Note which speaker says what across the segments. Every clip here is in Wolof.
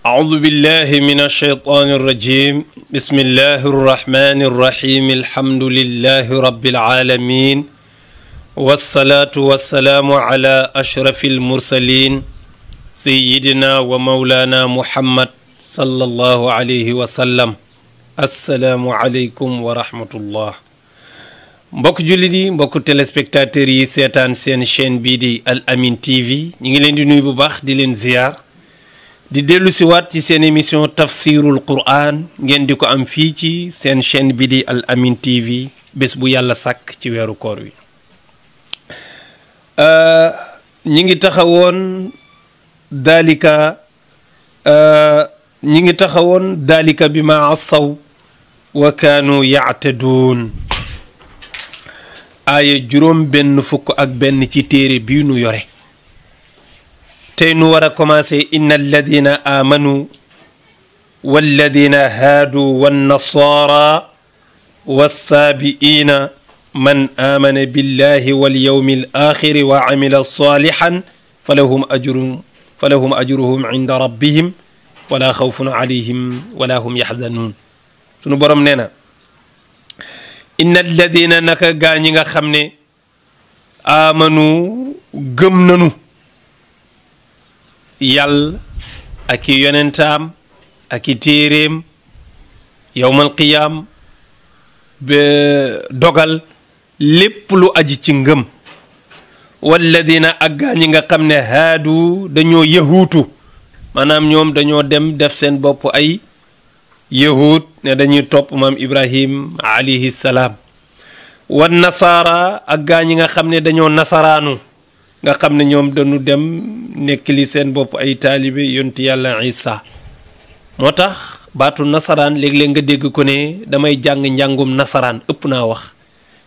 Speaker 1: أعوذ بالله من الشيطان الرجيم بسم الله الرحمن الرحيم الحمد لله رب العالمين والصلاة والسلام على أشرف المرسلين سيدنا ومولانا محمد صلى الله عليه وسلم السلام عليكم ورحمة الله mbokk jullit yi mbokk téléspectateurs yi seetaan seen chaîne bii di Al Amine TV ñu ngi leen di nuyu bu baax di leen ziar di dellu si waat ci seen émission tafsirul Qur'an ngeen di ko am fii ci seen chaîne bii di Al Amine TV bés bu yàlla sàkk ci weeru koor wi ñi ngi taxawoon daalika bi ma asaw wa kaanu yaataduun aaya juróom benn fukk ak benn ci téere bii nu yore tey nu war a commencé inna alladina aamanu walladina haadu wannasaara wassaabiina man aamana billahi walyawmi alaaxiri wa amila saalihan falahum ajruhum inda rabbihim wala xawfun alayhim wala hum yaxzanuun sunu borom nee na inna alladina naka gaa ñi nga xam ne aamanu gëm nanu yàlla ak i yonentaam ak i téeréem yowmal qiyaam ba dogal lépp lu aji ci ngëm walladina ak gaa ñi nga xam ne haadu dañoo yahuutu maanaam ñoom dañoo dem def seen bopp ay yahud ne dañuy topp maam Ibrahim alayhi salaam wan nasaara ak gaa ñi nga xam ne dañoo nasaraanu nga xam ne ñoom dañu dem nekk li seen bopp ay taalibe yonti yàlla Isa moo tax baatu nasaraan léeg-léeg nga dégg ko ne damay jàng njàngum nasaraan ëpp naa wax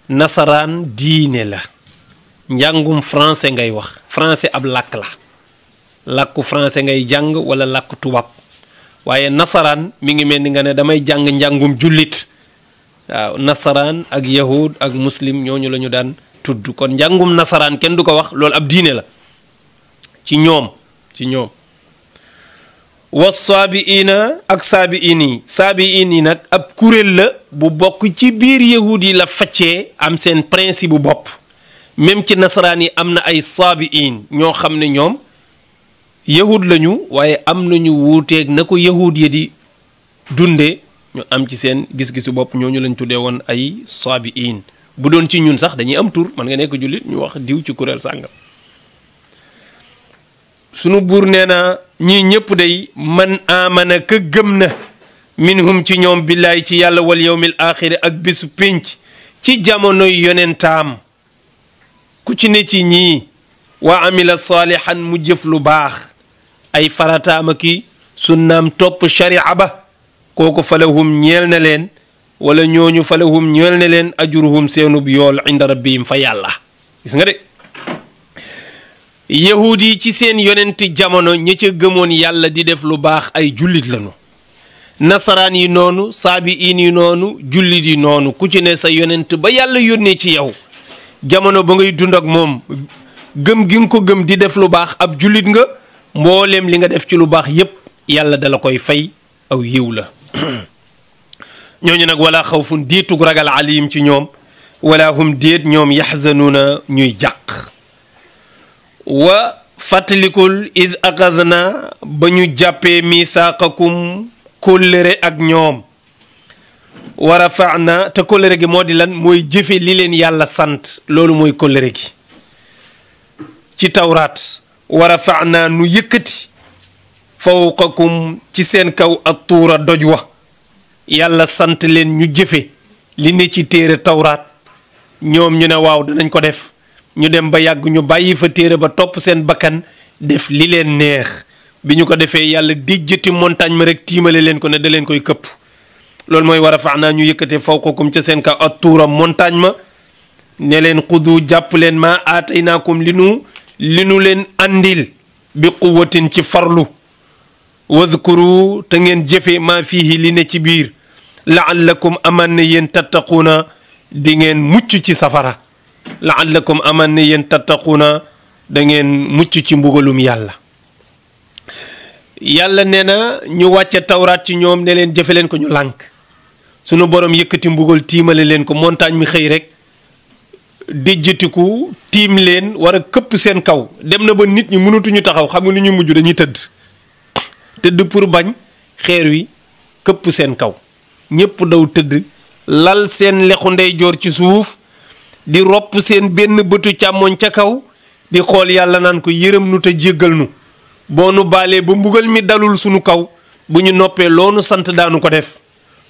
Speaker 1: nasaraan diine la njàngum français ngay wax français ab làkk la làkku français ngay jàng wala làkku tubaab waaye nasaraan mi ngi mel ni nga ne damay jàng njàngum jullit waaw nasaraan ak yahud ak muslim ñooñu la ñu daan tudd kon njàngum nasaraan kenn du ko wax loolu ab diine la ci ñoom wa saabiina ak saabiin yi nag ab kuréel la bu bokk ci biir yahud yi la faccee am seen principe bu bopp même ci nasaraan yi am na ay saabiin ñoo xam ne ñoom yahud lañu waaye am nañu wuuteeg na ko yahud yi di dunde ñu am ci seen gis-gisu bopp ñooñu lañ tuddee woon ay saabiin bu doon ci ñun sax dañuy am tur man nga nekk jullit ñu wax diw ci kuréel sàngam sunu buur nee na ñii ñëpp day man amana ka gëm na minhum ci ñoom billaay ci yàlla wal yawmil axiri ak bésu pénc ci jamonoy yonentaam ku ci ne ci ñii wa amila saalihan mu jëf lu baax ay farataama ki sunnaam topp sharia ba kooku falahum ñeel na leen wala ñooñu falahum ñeel na leen ajruhum seenub yool inda rabbihim fa yàlla gis nga de yahud yi ci seen yonenti jamono ñi ca gëmoon yàlla di def lu baax ay jullit lañu nasaraan yi noonu saabiin yi noonu jullit yi noonu ku ci ne sa yonent ba yàlla yónnee ci yow jamono ba ngay dund ak moom gëm gi nga ko gëm di def lu baax ab jullit nga mbooleem li nga def ci lu baax yépp yàlla dala koy fay aw yiw la ñooñu nag wala xawfun déetug ragal alim ci ñoom wala hum déet ñoom yaxzanuuna ñuy jàq wa fàttalikul id axadna ba ñu jàppee misaaqakum kóllëre ak ñoom wa rafaana te kóllëre gi moo di lan mooy jëfe li leen yàlla sant loolu mooy kóllëre gi ci tawraat wa rafaana nu yëkkati fawqakum ci seen kaw ak tuura doj wa yàlla sant leen ñu jëfe li ne ci téere tawraat ñoom ñu ne waaw danañ ko def ñu dem ba yàgg ñu bàyyi fa téere ba topp seen bakkan def li leen neex bi ñu ko defee yàlla dijjati montagne ma rek tiimale leen ko ne da leen koy këpp loolu mooy wa rafaana ñu yëkkate fawqakum ca seen kaw ak tuura montagne ma ne leen xudu jàpp leen maa aataynaakum li nu leen andil bi quwwatin ci farlu wadhkuru te ngeen jëfe maa fiihi li ne ci biir laallakum aman na yéen tattaquuna di ngeen mucc ci safara laallakum aman na yéen tattaquuna da ngeen mucc ci mbugalum yàlla yàlla nee na ñu wàcce tawraat ci ñoom ne leen jëfe leen ko ñu lànk sunu borom yëkkati mbugal tiimale leen ko montagne mi xëy rek dijjatiku tiim leen war a këpp seen kaw dem na ba nit ñi mënatuñu taxaw xam nga nu ñu mujj dañuy tëdd pour bañ xeer wi këpp seen kaw ñépp daw tëdd lal seen lexu ndeyjoor ci suuf di ropp seen benn bëtu càmmoñ ca kaw di xool yàlla naan ko yërëm nu te jéggal nu boo nu baalee ba mbugal mi dalul sunu kaw bu ñu noppee loonu sant daanu ko def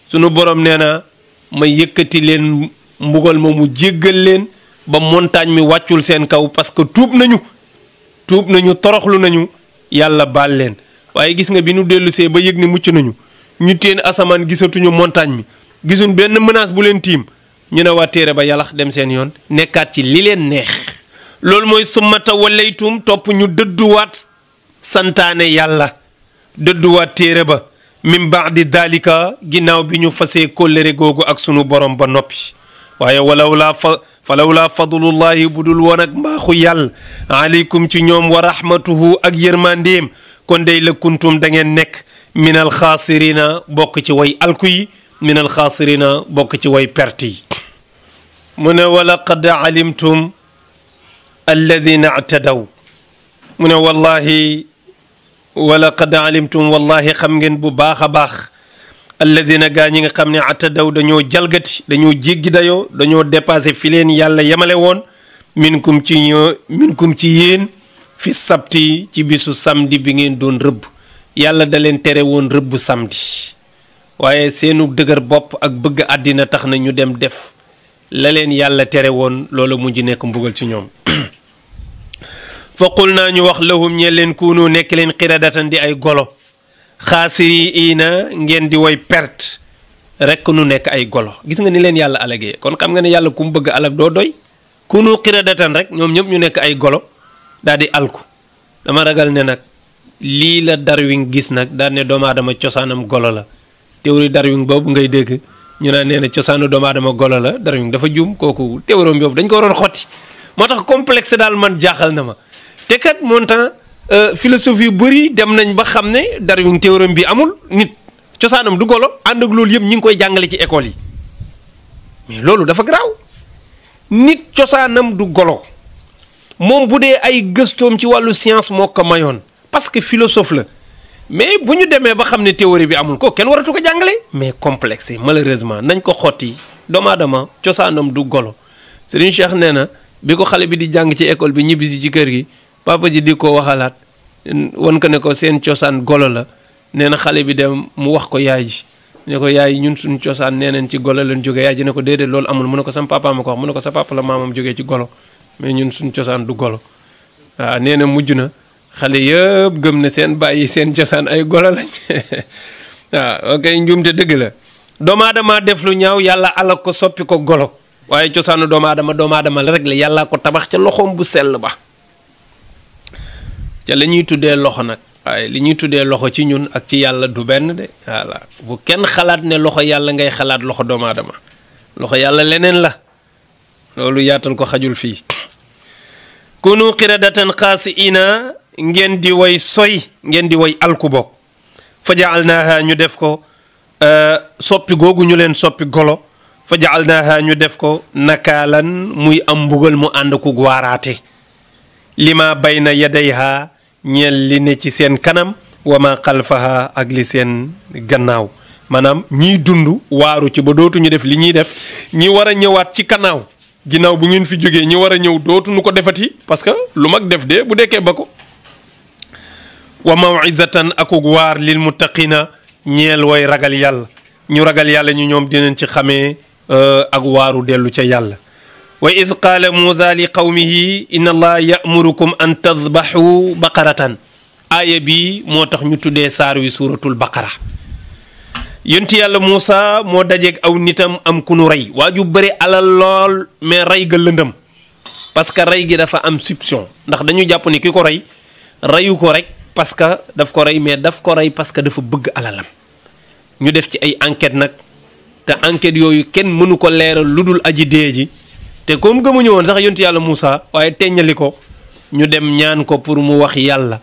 Speaker 1: sunu borom nee na ma yëkkati leen mbugal ma mu jéggal leen ba montagne mi wàccul seen kaw parce que tuub nañu toroxlu nañu yàlla baal leen waaye gis nga bi nu dellusee ba yëg ni mucc nañu ñu teen asamaan gisatuñu montagne mi gisuñ benn menace bu leen tiim ñu ne waa téere ba yalax dem seen yoon nekkaat ci li leen neex loolu mooy summa tawallaytum topp ñu dëdduwaat santaane yàlla dëdduwaat téere ba min baadi dalika ginnaaw bi ñu fasee kóllëre googu ak sunu borom ba noppi waaye falawlaa fadlullahi budul woon ak mbaaxu yàlla aleykum ci ñoom wa rahmatuhu ak yërmandeem kon day la kuntum da ngeen nekk minal xaasirina bokk ci way alku yi minal xaasirina bokk ci way perte yi mu ne wala qad alimtum alladina atadaw mu ne wallahi wala qad alimtum wallahi xam ngeen bu baax a baax alladina gaa ñi nga xam ne atadaw dañoo jalgati dañoo jéggi dayoo dañoo dépassé fi leen yàlla yemale woon minkum ci yéen fi sabti ci bisu samedi bi ngeen doon rëbb yàlla da leen tere woon rëbb samedi waaye seenu dëgër bopp ak bëgg àddina tax na ñu dem def la leen yàlla tere woon loola mujj nekk mbugal ci ñoom fa qul naa ñu wax lahum ñe leen kuunu nekk leen xiradatan di ay golo xaasiriina ngeen di woy perte rekk nu nekk ay golo gis nga ni leen yàlla alagee kon xam nga ne yàlla ku mu bëgg alag doo doy kuunu xiradatan rek ñoom ñëpp ñu nekk ay golo daal di alku dama ragal ne nag lii la Darwin gis nag daal ne doomu aadama cosaanam golo la théorie Darwin boobu ngay dégg ñu naan nee na cosaanu doomu aadama golo la Darwin dafa juum kooku théorie boobu dañ ko waroon xotti moo tax complexe daal man jaaxal na ma te kat montant philosophie yu bëri dem nañ ba xam ne Darwin théorie bi amul nit cosaanam du golo ànd ak loolu yëpp ñi ngi koy jàngale ci école yi mais loolu dafa garaaw nit cosaanam du golo moom bu dee ay gëstoom ci wàllu science moo ko mayoon parce que philosophe la mais bu ñu demee ba xam ne théorie bi amul ko kenn waratu ko jàngale mais complexe malheureusement nañ ko xotti doomu aadama cosaanam du golo Serigne Cheikh nee na bi ko xale bi di jàng ci école bi ñibbisi ci kër gi papa ji di ko waxalaat wan ko ne ko seen cosaan golo la nee na xale bi dem mu wax ko yaay ji ne ko yaay ñun suñ cosaan nee nañ ci golo lañ jógee yaay ji ne ko déedéet loolu amul mu ne ko sam papa ma ko wax mu ne ko sa papa la maamam jógee ci golo mais ñun suñ cosaan du golo waaw nee na mujj na xale yëpp gëm ne seen bàyyi seen cosaan ay golo lañ waaw ok njuumte dëgg la doomu aadama def lu ñaaw yàlla alal ko soppi ko golo waaye cosaanu doomu aadama la rek la yàlla ko tabax ca loxoom bu sell ba ca la ñuy tuddee loxo nag waaye li ñuy tuddee loxo ci ñun ak ci yàlla du benn de voilà bu kenn xalaat ne loxo yàlla ngay xalaat loxo doomu aadama loxo yàlla leneen la loolu yaatal ko xajul fii kunu qiradatan xaasiina ngeen di way soy ngeen di way alku bokk fa jaalnaaha ñu def ko soppi googu ñu leen soppi golo fa jaalnaaha ñu def ko nakaalan muy am mbugal mu ànd ku waaraate lima bayna yadayha ñeel li ne ci seen kanam wa ma xalfaha ak li seen gannaaw maanaam ñiy dund waaru ci ba dootuñu def li ñuy def ñi war a ñëwaat ci kannaaw ginnaaw bu ngeen fi jógee ñi war a ñëw dootuñu ko defati parce que lu mag def de bu dekkee ba ko wa mawizatan akuk waar lil muttaqina ñeel way ragal yàlla ñu ragal yàlla ñu ñoom dinañ ci xamee ak waaru dellu ca yàlla wa id qaala muusa li qawmihi inna allaha yamurukum an tadbaxu baqaratan aaya bi moo tax ñu tuddee saar wi suuratul baqara yonti yàlla Muusa moo dajeeg aw nitam am ku nu rey waa ju bëri alal lool mais rey ga lëndëm parce que rey gi dafa am soupçon ndax dañu jàpp ni ki ko rey reyu ko rek parce que daf ko rey mais daf ko rey parce que dafa bëgg alalam ñu def ci ay enquête nag te enquête yooyu kenn mënu ko leeral lu dul aji dee ji te comme gëmuñu woon sax yonti yàlla Muusa waaye teññali ko ñu dem ñaan ko pour mu wax yàlla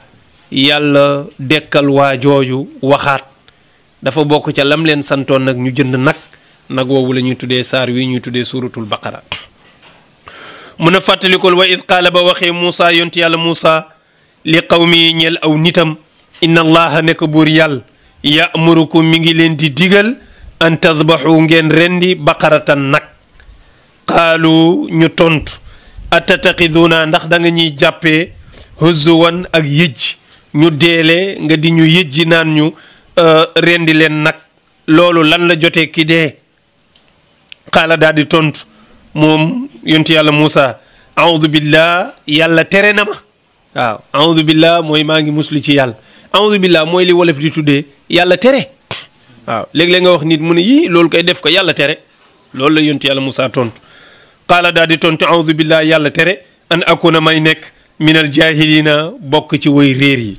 Speaker 1: yàlla dekkal waa jooju waxaat dafa bokk ca lam leen santoon nag ñu jënd nag woowu la ñuy tuddee saar wi ñuy tuddee suuratul baqara mun a fàttalikul wa id qaala ba waxee Muusa yonti yàlla Muusa li qawmi ñel aw nitam inna allaha nekk buur yàlla ya'murukum mi ngi leen di digal an tadbaxu ngeen rendi baqaratan nag qaalu ñu tontu atataxiduuna ndax da nga ñuy jàppee huzuwan ak yëjj ñu deele nga di ñu yëjji naan ñu rendi leen nag loolu lan la jotee ki dee qaala daal di tontu moom yonti yàlla Muusa audu billah yàlla tere na ma waaw audu billah mooy maa ngi muslu ci yàlla audu billah mooy li wolof di tuddee yàlla tere waaw léeg-léeg nga wax nit mu ne yii loolu koy def ko yàlla tere loolu la yonti yàlla Muusa tontu qaala daal di tontu audu billah yàlla tere an akuna may nekk minal jahilina bokk ci way réer yi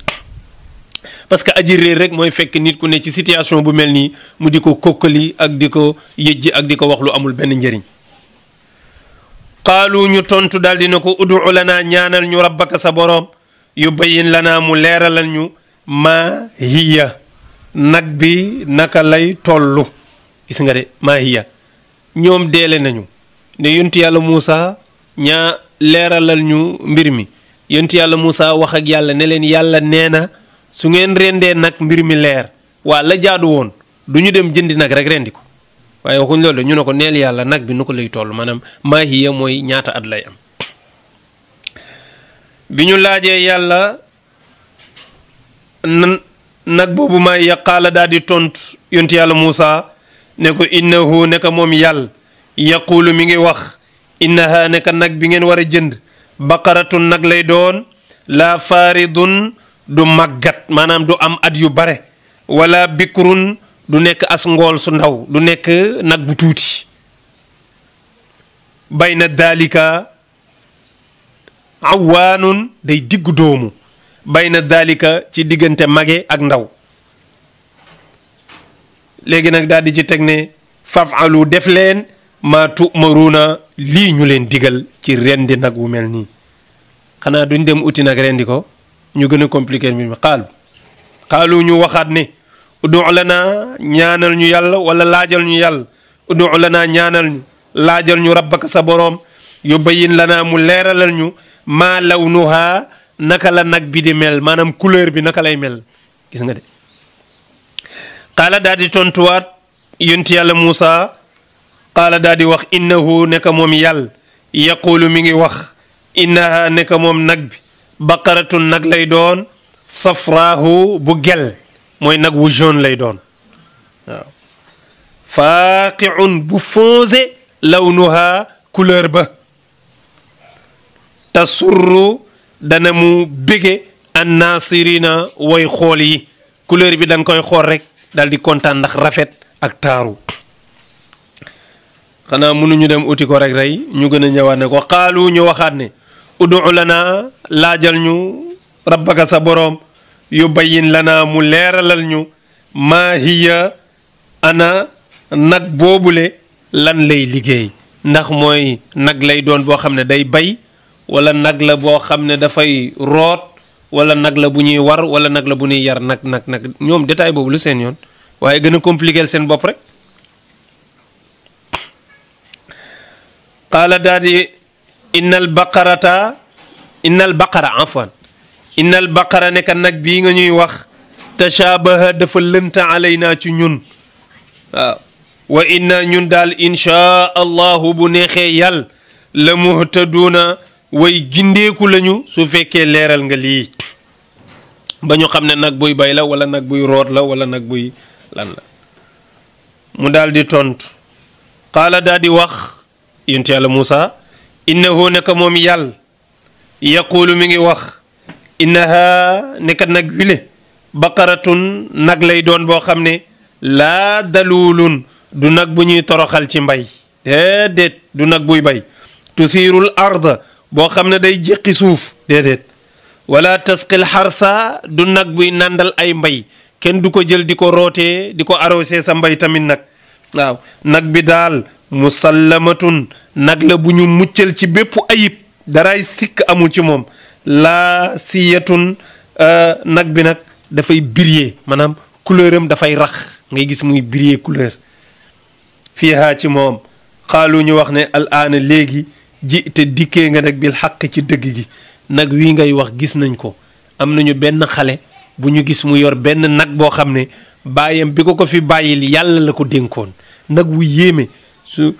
Speaker 1: parce que aji réer rek mooy fekk nit ku ne ci situation bu mel nii mu di ko kokkali ak di ko yëjji ak di ko wax lu amul benn njëriñ qaalu ñu tontu daal di na ko udu lana ñaanal ñu rabbaka sa boroom yubayyin lana mu leeralal ñu maa hiya nag bi naka lay tollu gis nga de maa hiya ñoom deele nañu ne yonti yàlla Muusa ñaa leeralal ñu mbir mi yonti yàlla Muusa wax ak yàlla ne leen yàlla nee na su ngeen rendee nag mbir mi leer waa la jaadu woon du ñu dem jëndi nag rek rendi ko waaye waxuñ loolu ñu ne ko neel yàlla nag bi nu ko lay toll maanaam maa hiya mooy ñaata at lay am bi ñu laajee yàlla nag boobu maa hiya qaala daal di tontu yonti yàlla Muusa ne ko innahu ne ko moom yàlla yaquulu mi ngi wax innaha ne ko nag bi ngeen war a jënd baqaratun nag lay doon la faaridun du màggat maanaam du am at yu bare wala bikrun du nekk as ngool su ndaw du nekk nag bu tuuti bayna dalika awaanun day diggu doomu bayna dalika ci diggante mage ak ndaw léegi nag daal di ci teg ne fafalu def leen maa tu'maruuna lii ñu leen digal ci rendi nag wu mel nii xanaa duñ dem uti nag rendi ko ñu gën a compliqué mbir mi xaalu ñu waxaat ne udu lana ñaanal ñu yàlla wala laajal ñu yàlla udu lana ñaanal ñu laajal ñu rabbaka sa boroom yubayyin lana mu leeralal ñu maa lawnuha naka la nag bi di mel maanaam couleur bi naka lay mel gis nga de qaala daal di tontuwaat yonti yàlla Muusa qaala daal di wax innahu neka moom yàlla yaquulu mi ngi wax innaha neka moom nag bi baqaratun nag lay doon safraahu bu gel mooy nag wu jaune lay doon waaw faaqiun bu foncé lawnuha couleur ba tasurru dana mu bége an naasirina way xool yi couleur bi da nga koy xool rek dal di kontaan ndax rafet ak taaru xanaa mënuñu dem uti ko rek rey ñu gën a ñëwaat ne ko xaalu ñu waxaat ne udu lana laajal ñu rabbaka sa boroom yubayyin lana mu leeralal ñu maa hiya ana nag boobule lan lay liggéey ndax mooy nag lay doon boo xam ne day bay wala nag la boo xam ne dafay root wala nag la bu ñuy war wala nag la bu ñuy yar nag ñoom détail boobu lu seen yoon waaye gën a compliquer seen bopp rek qaala daal di innal baqara afwan innal baqara nekk nag bii nga ñuy wax tashaabaha dafa lënta alayna ci ñun waaw wa inna ñun daal inchaa allahu bu neexee yàlla la muhtaduuna way gindeeku lañu su fekkee leeral nga lii ba ñu xam ne nag buy bay la wala nag buy root la wala nag buy lan la mu daal di tontu qaala daal di wax yonent yàlla Muusa innahu neka moom yàlla yaquulu mi ngi wax innaha neka nag wile baqaratun nag lay doon boo xam ne laa daluulun du nag bu ñuy toroxal ci mbay déedéet du nag buy bay tusiirul arda boo xam ne day jéqi suuf déedéet wala tasqil xarsa du nag buy nàndal ay mbay kenn du ko jël di ko rootee di ko arrosé sa mbay tamit nag waaw nag bi daal musallamatun nag la bu ñu muccal ci bépp ayib daraay sikk amul ci moom laa siyatun nag bi nag dafay briller maanaam couleur am dafay rax ngay gis muy briller couleur fiihaa ci moom xaalu ñu wax ne al aana léegi ji te dikkee nga nag bil xaq ci dëgg gi nag wii ngay wax gis nañ ko am nañu benn xale bu ñu gis mu yor benn nag boo xam ne baayam bi ko fi bàyyil yàlla la ko dénkoon nag wu yéeme su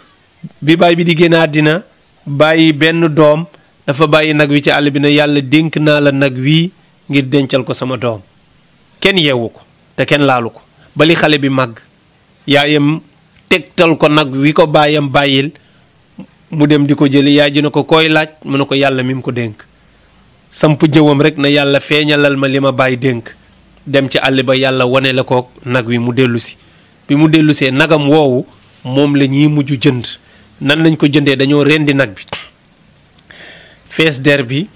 Speaker 1: bi baay bi di génn àddina bàyyi benn doom dafa bàyyi nag wi ci àll bi ne yàlla dénk naa la nag wii ngir dencal ko sama doom kenn yeewu ko te kenn laalu ko bali xale bi màgg yaayam tegtal ko nag wi ko baayam bàyyil mu dem di ko jëli yaay ji ne ko koy laaj mu ne ko yàlla mi mu ko dénk samp jëwam rek na yàlla feeñalal ma li ma bàyyi dénk dem ci àll ba yàlla wane la ko nag wi mu dellu si bi mu dellusee nagam woowu moom la ñuy mujj jënd nan lañ ko jëndee dañoo rendi nag bi fees der bi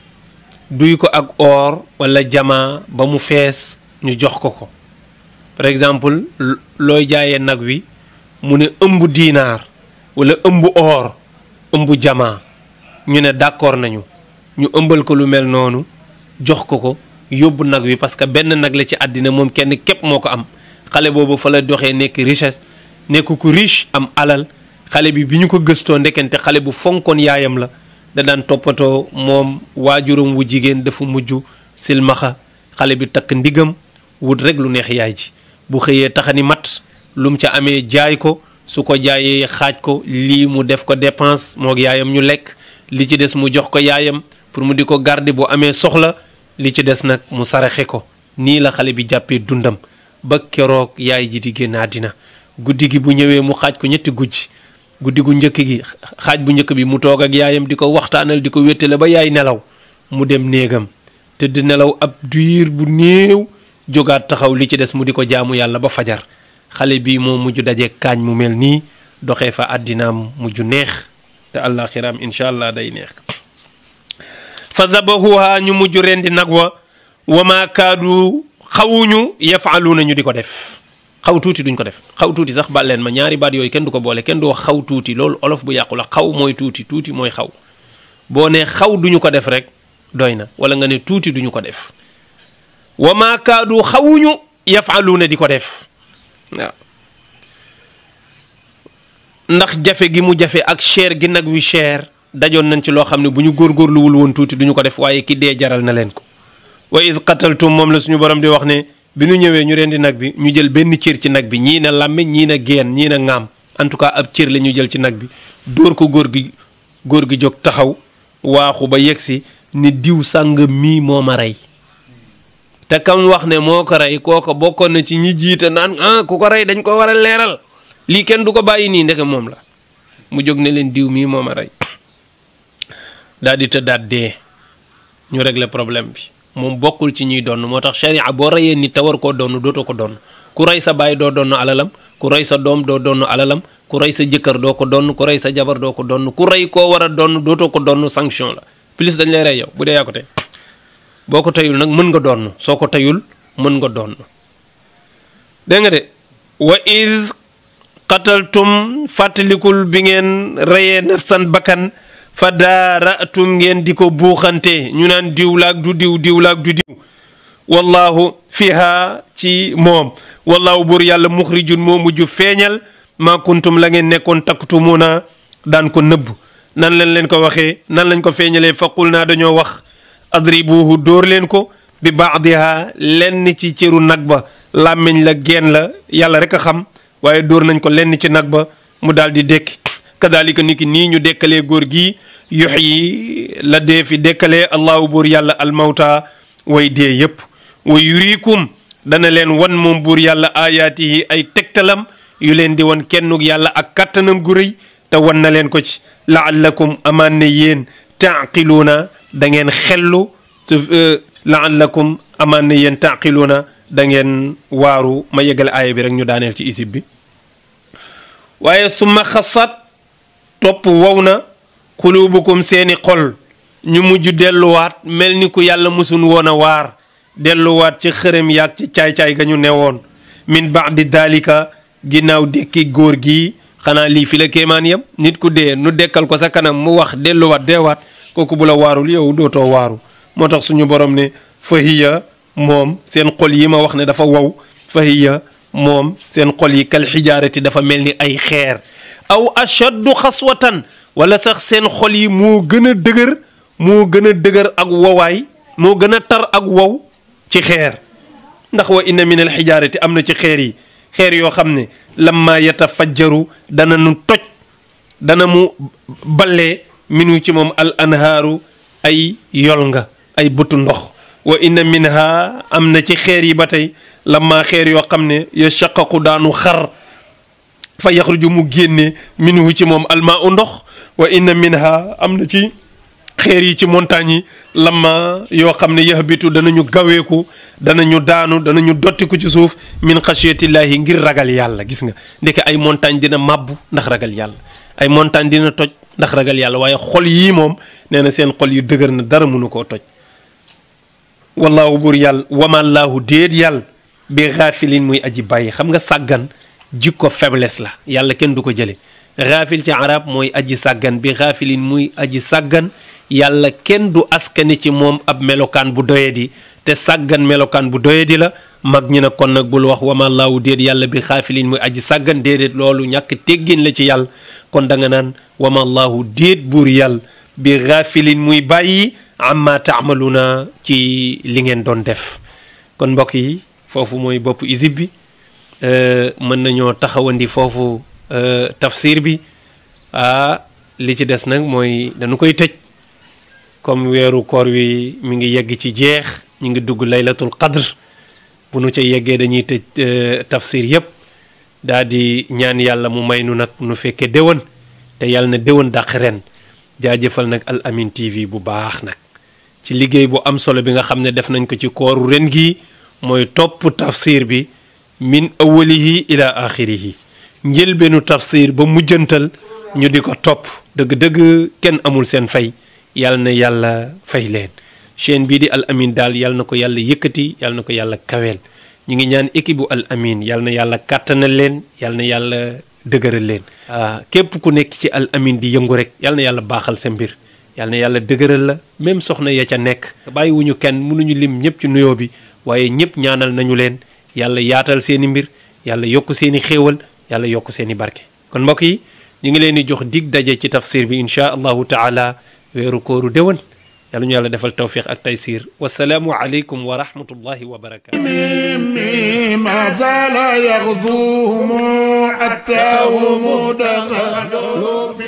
Speaker 1: duy ko ak or wala jamaa ba mu fees ñu jox ko par exemple looy jaayee nag wi mu ne ëmb diinaar wala ëmb or ëmb jamaa ñu ne d'accord nañu ñu ëmbal ko lu mel noonu jox ko yóbbu nag wi parce que benn nag la ci àddina moom kenn képp moo ko am xale boobu fa la doxee nekk richesse nekk ku riche am alal xale bi ñu ko gëstoo ndekente xale bu fonkoon yaayam la da daan toppatoo moom waajuram wu jigéen dafa mujj silmaxa xale bi takk ndigam wut rek lu neex yaay ji bu xëyee taxani mat lu mu ca amee jaay ko su ko jaayee xaaj ko lii mu def ko dépense moog yaayam ñu lekk li ci des mu jox ko yaayam pour mu di ko garder bu amee soxla li ci des nag mu saraxe ko nii la xale bi jàppee dundam ba keroog yaay ji di génn àddina guddi gi bu ñëwee mu xaaj ko ñetti guddi gu njëkk gi xaaj bu njëkk bi mu toog ak yaayam di ko waxtaanal di ko wéttale ba yaay nelaw mu dem néegam tëdd nelaw ab diir bu néew jógaat taxaw li ci des mu di ko jaamu yàlla ba fajar xale bii moo mujj daje kaañ mu mel nii doxee fa àddinaam mujj neex te àllaaxiraam incha allah day neex fa dabahuha ñu mujj rendi nag wa maa kaadu xawuñu yafaluuna ñu di ko def xaw tuuti duñ ko def xaw tuuti sax bàlleen ma ñaari baat yooyu kenn du ko boole kenn du wax xaw tuuti loolu olof bu yàqu la xaw mooy tuuti tuuti mooy xaw boo ne xaw duñu ko def rek doy na wala nga ne tuuti duñu ko def wa maa kaadu xawuñu yafaluuna di ko def waaw ndax jafe gi mu jafe ak cher gi nag wi cher dajoon nañ ci loo xam ne bu ñu góorgóorluwul woon tuuti duñu ko def waaye ki dee jaral na leen ko wa id qataltum moom la suñu borom di wax ne bi ñu ñëwee ñu rendi nag bi ñu jël benn cër ci nag bi ñii na làmmiñ ñii na geen ñii na ŋaam en tout cas ab cër la ñu jël ci nag bi dóor ko góor gi jóg taxaw waaxu ba yegsi ni diw sàng mii moo ma rey te kam wax ne moo ko rey kooko bokkoon na ci ñi jiite naan ku ko rey dañ ko war a leeral lii kenn du ko bàyyi nii ndeke moom la mu jóg ne leen diw mii moo ma rey daal di tëddaat dee ñu régler problème bi moom bokkul ci ñuy donn moo tax sharia boo reyee nit te war koo donn dootoo ko donn ku rey sa baay doo donn alalam ku rey sa doom doo donn alalam ku rey sa jëkkër doo ko donn ku rey sa jabar doo ko donn ku rey koo war a donn dootoo ko donn sanction la plus dañ lay rey yow bu dee yaa ko tey boo ko teyul nag mën nga donn soo ko teyul mën nga donn dégg nga de wa id qataltum fàttalikul bi ngeen reyee nafsan bakkan fa daaratum ngeen di ko buuxante ñu naan diwlaak du diw diwlaak du diw wallahu fiha ci moom wallahu buur yàlla muxrijun moo mujj feeñal maa kuntum la ngeen nekkoon taktumuuna daan ko nëbb nan leen ko waxee nan lañ ko feeñalee faqul naa dañoo wax adribuhu dóor leen ko bi baadiha lenn ci cëru nag ba làmmiñ la geen la yàlla rek a xam waaye dóor nañ ko lenn ci nag ba mu daal di dekki kadalika niki nii ñu dekkalee góor gi yuxyi la dee fi dekkalee allahu buur yàlla almawta way dee yépp wa yuriikum dana leen wan moom buur yàlla ayaatihi ay tegtalam yu leen di wan kennug yàlla ak kàttanam gu rëy te wan na leen ko ci laallakum amaan ne yéen taaqiluuna da ngeen xellu laallakum amaan ne yéen taaqiluuna da ngeen waaru ma yegale aaya bi rek ñu daaneel ci isib bi waaye summa xasat topp wow na xulubukum seeni xol ñu mujj delluwaat mel ni ku yàlla musun woon a waar delluwaat ci xërëm yaag ci caay-caay ga ñu newoon min baadi dalika ginnaaw dekki góor gi xanaa lii fi la kéemaan yam nit ku dee nu dekkal ko sa kanam mu wax delluwaat deewaat kooku bu la waarul yow dootoo waaru moo tax suñu borom ne fa hiya moom seen xol yi ma wax ne dafa wow fa hiya moom seen xol yi kal xijaarati dafa mel ni ay xeer aw ashaddu xaswatan wala sax seen xol yi moo gën a dëgër ak wowaay moo gën a tar ak wow ci xeer ndax wa inna min al xijaarati am na ci xeer yi xeer yoo xam ne lamma yatafajjaru dana nu toj dana mu ballee minu ci moom al anhaaru ay yol nga ay bëtu ndox wa inna minha am na ci xeer yi ba tey lamma xeer yoo xam ne yashaqaqu daanu xar fa yaxruju mu génne minhu ci moom almaa u ndox wa inna minha am na ci xeer yi ci montagne yi lamma yoo xam ne yahbitu danañu gaweeku danañu daanu danañu dottiku ci suuf min xasiyatillahi ngir ragal yàlla gis nga ndeke ay montagne dina màbbu ndax ragal yàlla ay montagne dina toj ndax ragal yàlla waaye xol yii moom nee na seen xol yu dëgër na dara mënu koo toj wallaahu buur yàlla wamallaahu déet yàlla bi xaafilin muy aji bàyyi xam nga sàggan jikko faiblesse la yàlla kenn du ko jële xaafil ci arab mooy aji sàggan bi xaafilin muy aji sàggan yàlla kenn du askani ci moom ab melokaan bu doyadi te sàggan melokaan bu doyadi la mag ñi nag kon nag bul wax wamallaahu déet yàlla bi xaafilin muy aji sàggan déedéet loolu ñàkk teggin la ci yàlla kon da nga naan wamallaahu déet buur yàlla bi xaafilin muy bàyyi amma taamaluna ci li ngeen doon def kon mbokk yi foofu mooy bopp isib bi mën nañoo taxawandi foofu tafsir bi li ci des nag mooy dañu koy tëj comme weeru koor wi mi ngi yegg ci jeex ñu ngi dugg laylatul qadr bu nu ca yeggee dañuy tëj tafsir yépp daal di ñaan yàlla mu may nu nag nu fekkee déwén te yàlla na déwén dàq ren jaajëfal nag Al Amine TV bu baax nag ci liggéey bu am solo bi nga xam ne def nañ ko ci kooru ren gi mooy topp tafsir bi min awalihi ila axirihi njëlbeenu tafsir ba mujjantal ñu di ko topp dëgg-dëgg kenn amul seen fay yàlla na yàlla fay leen chaîne bii di Al Amine daal yàlla na ko yàlla yëkkati yàlla na ko yàlla kaweel ñu ngi ñaan équipe bu Al Amine yàlla na yàlla kàttanal leen yàlla na yàlla dëgëral leen képp ku nekk ci Al Amine di yëngu rek yàlla na yàlla baaxal sa mbir yàlla na yàlla dëgëral la même soxna ya ca nekk bàyyiwuñu kenn mënuñu lim ñëpp ci nuyoo bi waaye ñëpp ñaanal nañu leen yàlla yaatal seeni mbir yàlla yokk seeni xéewal yàlla yokk seeni barke kon mbokk yi ñu ngi leen di jox dig daje ci tafsir bi insha allahu taala weeru kooru déwén yàlla ñu yàlla defal tawfiq ak taysir wasalaamu aleykum wa rahmatullahi wa barakatu
Speaker 2: ما زال يغزوهم حتى هم دخلوا في